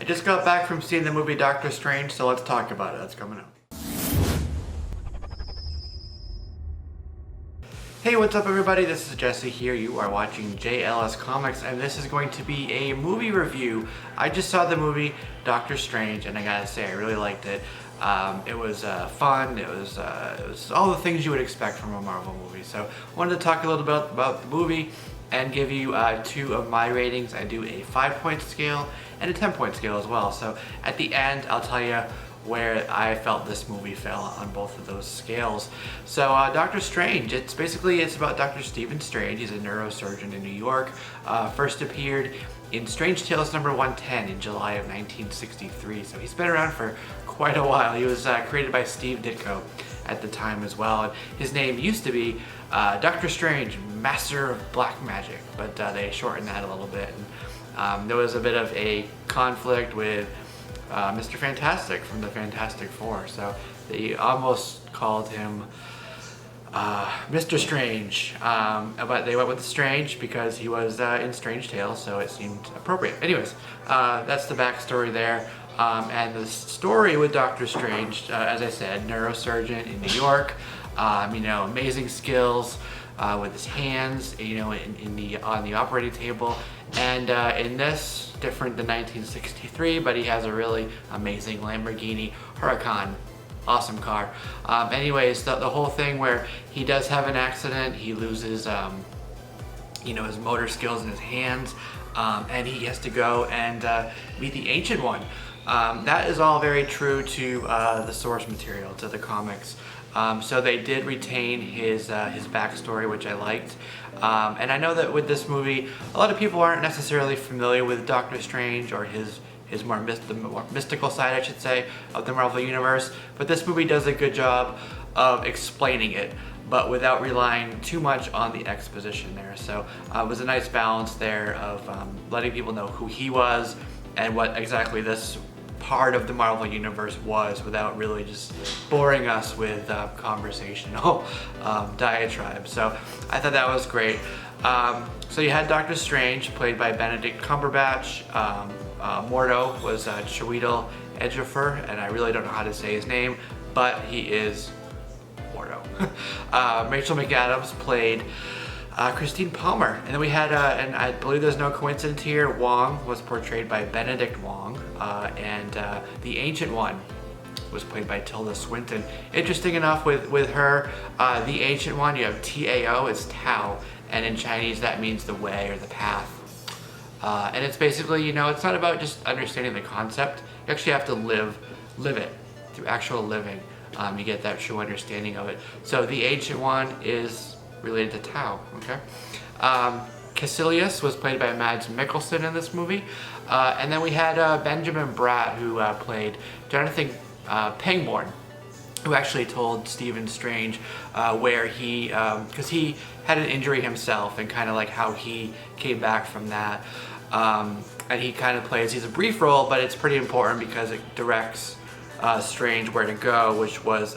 just got back from seeing the movie Doctor Strange, so let's talk about it. That's coming up. Hey, what's up everybody? This is Jesse here. You are watching JLS Comics, and this is going to be a movie review. I just saw the movie Doctor Strange, and I gotta say, I really liked it. It was fun. It was all the things you would expect from a Marvel movie. So I wanted to talk a little bit about the movie and give you 2 of my ratings. I do a 5-point scale and a 10-point scale as well. So at the end, I'll tell you where I felt this movie fell on both of those scales. So Doctor Strange, it's about Dr. Stephen Strange. He's a neurosurgeon in New York. First appeared in Strange Tales number 110 in July of 1963. So he's been around for quite a while. He was created by Steve Ditko at the time as well. And his name used to be Dr. Strange, Master of Black Magic, but they shortened that a little bit. And, there was a bit of a conflict with Mr. Fantastic from the Fantastic Four, so they almost called him Mr. Strange, but they went with Strange because he was in Strange Tales, so it seemed appropriate. Anyways, that's the backstory there, and the story with Doctor Strange, as I said, neurosurgeon in New York, amazing skills with his hands, on the operating table, and in this, different than 1963, but he has a really amazing Lamborghini Huracan. Awesome car. Anyways, the whole thing where he does have an accident, he loses his motor skills in his hands, and he has to go and meet the Ancient One. That is all very true to the source material, to the comics. So they did retain his backstory, which I liked. And I know that with this movie, a lot of people aren't necessarily familiar with Doctor Strange or the more mystical side, I should say, of the Marvel Universe. But this movie does a good job of explaining it, but without relying too much on the exposition there. So it was a nice balance there of letting people know who he was and what exactly this part of the Marvel Universe was, without really just boring us with conversational diatribes. So I thought that was great. So you had Doctor Strange, played by Benedict Cumberbatch. Mordo was Chiwetel Ejiofor, and I really don't know how to say his name, but he is Mordo. Rachel McAdams played Christine Palmer, and then we had, and I believe there's no coincidence here, Wong was portrayed by Benedict Wong, and the Ancient One was played by Tilda Swinton. Interesting enough with her, the Ancient One, you have T-A-O, is Tao, and in Chinese that means the way or the path. And it's basically, it's not about just understanding the concept, you actually have to live it through actual living. You get that true understanding of it. So the Ancient One is related to Tao, okay? Caecilius was played by Mads Mikkelsen in this movie. And then we had Benjamin Bratt, who played Jonathan Pangborn, who actually told Stephen Strange where he, because he had an injury himself, and kind of like how he came back from that. And he kind of plays, he's a brief role, but it's pretty important because it directs Strange where to go, which was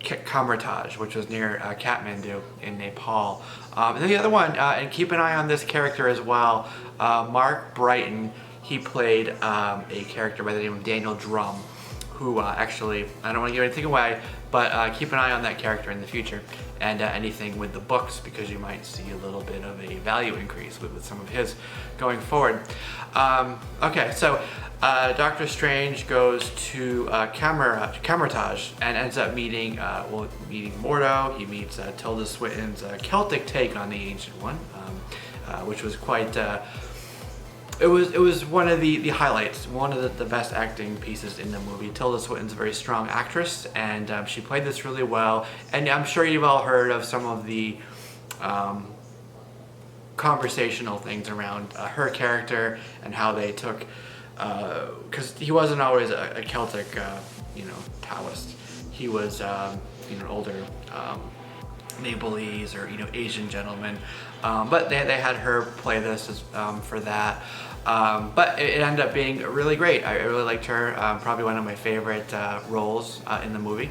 Cumberbatch, which was near Kathmandu in Nepal. And then the other one, and keep an eye on this character as well, Mark Brighton. He played a character by the name of Daniel Drum, who actually, I don't want to give anything away, but keep an eye on that character in the future, and anything with the books, because you might see a little bit of a value increase with some of his going forward. Okay, so Doctor Strange goes to Cumberbatch and ends up meeting Mordo. He meets Tilda Swinton's Celtic take on the Ancient One, which was quite. It was one of the highlights, one of the best acting pieces in the movie. Tilda Swinton's a very strong actress, and she played this really well. And I'm sure you've all heard of some of the conversational things around her character and how they took, because he wasn't always a Celtic, Taoist. He was, an older Nepalese or Asian gentleman, but they had her play this as, for that. But it ended up being really great. I really liked her. Probably one of my favorite roles in the movie.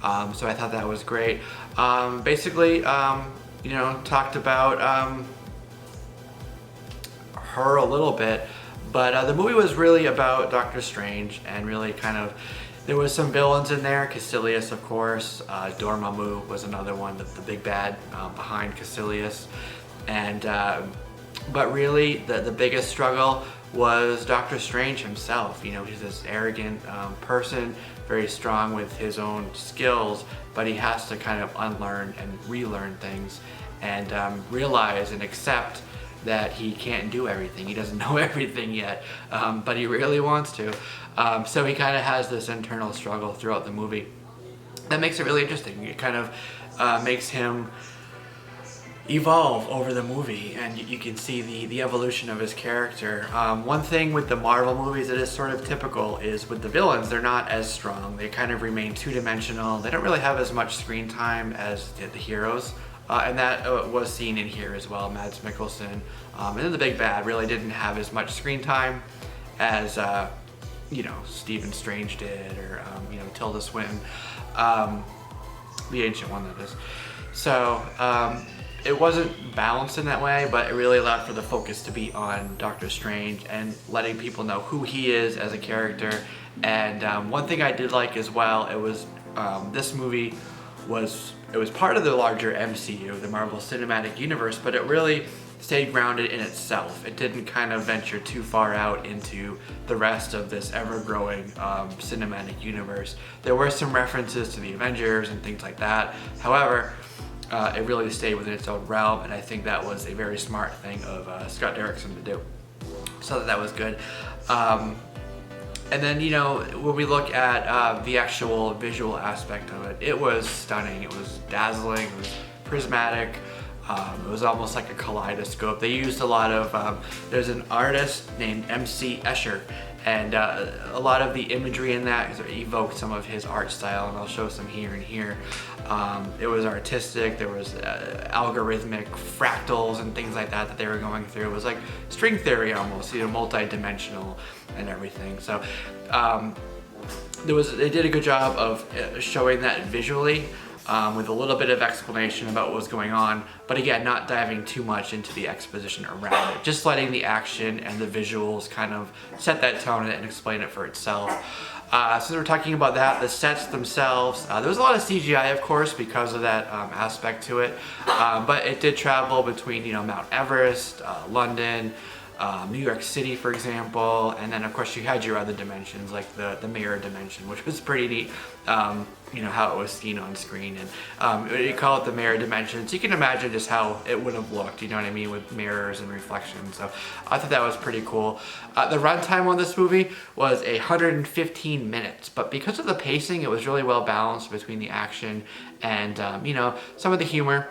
So I thought that was great. Basically, talked about her a little bit, But the movie was really about Doctor Strange, and really kind of, there was some villains in there. Caecilius, of course. Dormammu was another one, the big bad behind Caecilius. And but really, the biggest struggle was Doctor Strange himself. You know, he's this arrogant person, very strong with his own skills, but he has to kind of unlearn and relearn things, and realize and accept that he can't do everything. He doesn't know everything yet, but he really wants to. So he kind of has this internal struggle throughout the movie. That makes it really interesting. It kind of makes him evolve over the movie, and you can see the evolution of his character. One thing with the Marvel movies that is sort of typical is with the villains, they're not as strong. They kind of remain two-dimensional. They don't really have as much screen time as the heroes. And that was seen in here as well. Mads Mikkelsen and then the big bad really didn't have as much screen time as you know, Stephen Strange did, or you know, Tilda Swinton, the ancient one, that is. So it wasn't balanced in that way, but it really allowed for the focus to be on Doctor Strange and letting people know who he is as a character. And one thing I did like as well, it was this movie was part of the larger MCU, the Marvel Cinematic Universe, but it really stayed grounded in itself. It didn't kind of venture too far out into the rest of this ever-growing cinematic universe. There were some references to the Avengers and things like that. However, it really stayed within its own realm, and I think that was a very smart thing of Scott Derrickson to do. So that was good. And then, you know, when we look at the actual visual aspect of it, it was stunning. It was dazzling. It was prismatic. It was almost like a kaleidoscope. They used a lot of, there's an artist named MC Escher, and a lot of the imagery in that evoked some of his art style, and I'll show some here and here. It was artistic. There was algorithmic fractals and things like that they were going through. It was like string theory almost, you know, multi-dimensional and everything. So they did a good job of showing that visually, with a little bit of explanation about what was going on, but again, not diving too much into the exposition around it, just letting the action and the visuals kind of set that tone and explain it for itself. So we're talking about that, the sets themselves. There was a lot of CGI, of course, because of that aspect to it, but it did travel between, you know, Mount Everest, London, New York City, for example, and then of course you had your other dimensions, like the mirror dimension, which was pretty neat. You know, how it was seen on screen, and you call it the mirror dimension, so you can imagine just how it would have looked, you know what I mean, with mirrors and reflections. So I thought that was pretty cool. The runtime on this movie was 115 minutes, but because of the pacing, it was really well balanced between the action and you know, some of the humor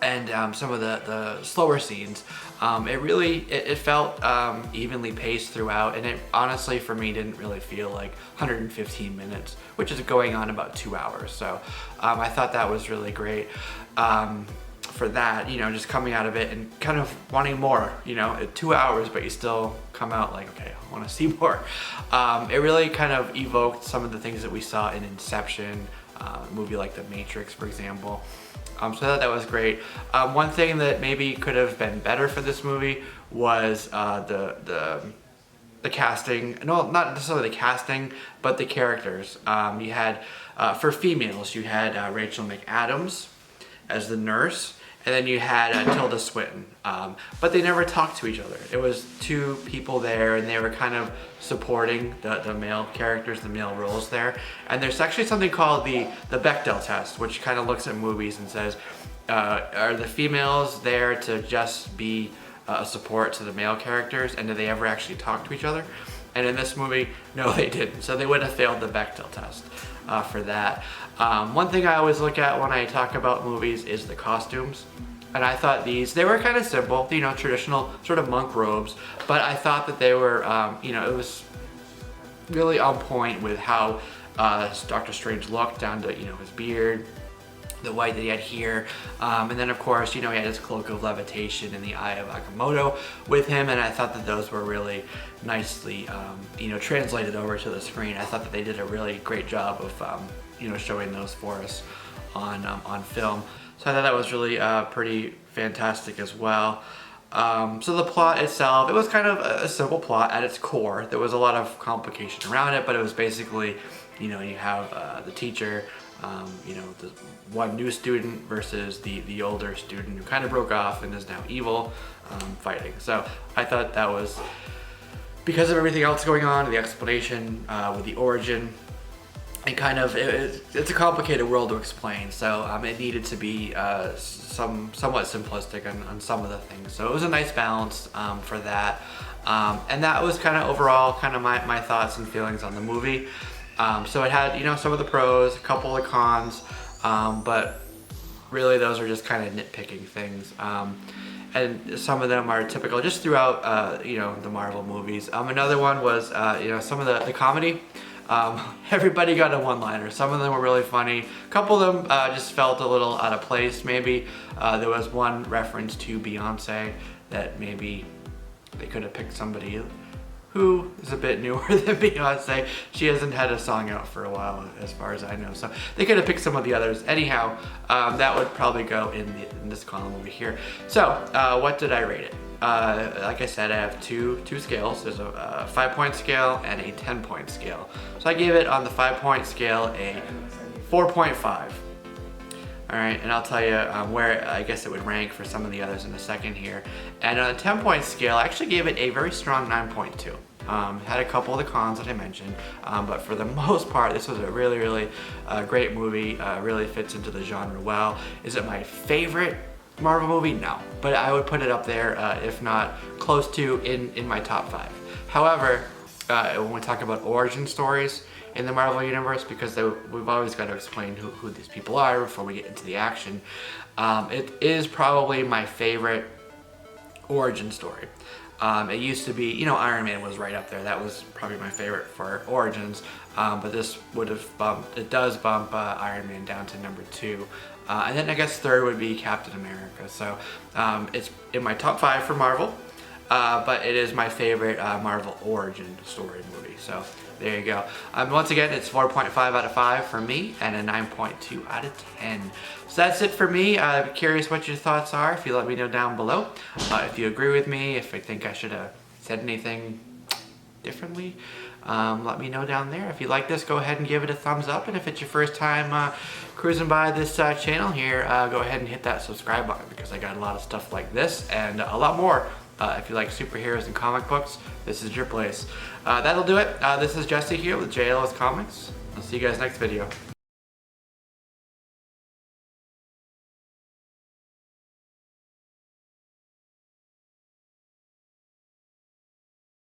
and some of the slower scenes. It felt evenly paced throughout, and it honestly for me didn't really feel like 115 minutes, which is going on about 2 hours. So I thought that was really great for that, you know, just coming out of it and kind of wanting more, you know, 2 hours, but you still come out like, okay, I want to see more. It really kind of evoked some of the things that we saw in Inception, a movie like The Matrix, for example. So I thought that was great. One thing that maybe could have been better for this movie was the casting. No, not necessarily the casting, but the characters. You had, for females, you had Rachel McAdams as the nurse, and then you had Tilda Swinton. But they never talked to each other. It was two people there, and they were kind of supporting the male characters, the male roles there. And there's actually something called the Bechdel test, which kind of looks at movies and says, are the females there to just be a support to the male characters, and do they ever actually talk to each other? And in this movie, no, they didn't. So they would have failed the Bechdel test for that. One thing I always look at when I talk about movies is the costumes. And I thought they were kind of simple, you know, traditional sort of monk robes, but I thought that they were, you know, it was really on point with how Doctor Strange looked, down to, you know, his beard, the white that he had here, and then of course, you know, he had his cloak of levitation and the Eye of Agamotto with him, and I thought that those were really nicely, you know, translated over to the screen. I thought that they did a really great job of, you know, showing those for us on film. So I thought that was really pretty fantastic as well. So the plot itself, it was kind of a simple plot at its core. There was a lot of complication around it, but it was basically, you have the teacher, the one new student versus the older student who kind of broke off and is now evil, fighting. So I thought that was, because of everything else going on, the explanation with the origin, and kind of, it's a complicated world to explain, so it needed to be somewhat simplistic on some of the things. So it was a nice balance for that. And that was kind of overall kind of my thoughts and feelings on the movie. So it had, some of the pros, a couple of the cons, but really those are just kind of nitpicking things. And some of them are typical just throughout, the Marvel movies. Another one was, some of the comedy. Everybody got a one-liner. Some of them were really funny. A couple of them just felt a little out of place, maybe. There was one reference to Beyonce that maybe they could have picked somebody who is a bit newer than Beyonce. She hasn't had a song out for a while, as far as I know. So they could have picked some of the others. Anyhow, that would probably go in this column over here. So what did I rate it? Like I said, I have two scales. There's a 5-point scale and a 10-point scale. So I gave it on the 5-point scale a 4.5. All right, and I'll tell you where I guess it would rank for some of the others in a second here. And on a 10-point scale, I actually gave it a very strong 9.2. Had a couple of the cons that I mentioned, but for the most part, this was a really, really great movie. Really fits into the genre well. Is it my favorite Marvel movie? No, but I would put it up there, if not close to in my top 5. However, when we talk about origin stories in the Marvel Universe, because we've always got to explain who these people are before we get into the action, it is probably my favorite origin story. It used to be, Iron Man was right up there. That was probably my favorite for origins, but this does bump Iron Man down to number 2. And then I guess third would be Captain America. So it's in my top 5 for Marvel, but it is my favorite Marvel origin story movie. So there you go. Once again, it's 4.5 out of 5 for me and a 9.2 out of 10. So that's it for me. I'm curious what your thoughts are. If you let me know down below. If you agree with me, if I think I should have said anything differently, let me know down there. If you like this, go ahead and give it a thumbs up. And if it's your first time cruising by this channel here, go ahead and hit that subscribe button, because I got a lot of stuff like this and a lot more. If you like superheroes and comic books, this is your place. That'll do it. This is Jesse here with JLS Comics. I'll see you guys next video.